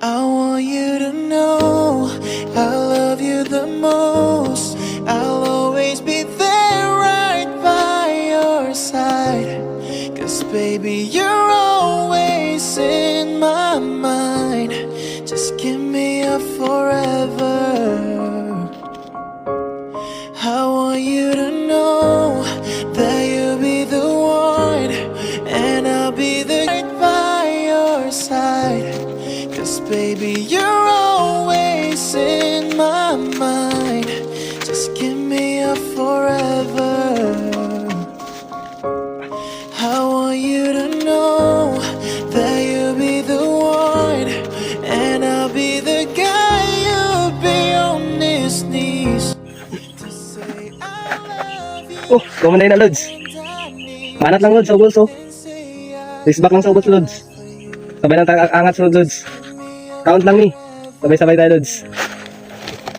I want you to know I love you the most. I'll always be there right by your side. 'Cause baby, you're always in my mind. Just give me a forever. I want you to know that you'll be the one, and I'll be the right by your side. 'Cause baby, you're always in my mind. Just give me a forever. I want you to know that you'll be the one, and I'll be the guy you'll be on his knees to say I love you. Oh, kumanday na, Lods. Manat lang, Lods, sa ubos, oh. Race back lang sa ubos, Lods. Sabay lang angat sa Lods. Count lang, ni. Sabay-sabay tayo, Lods.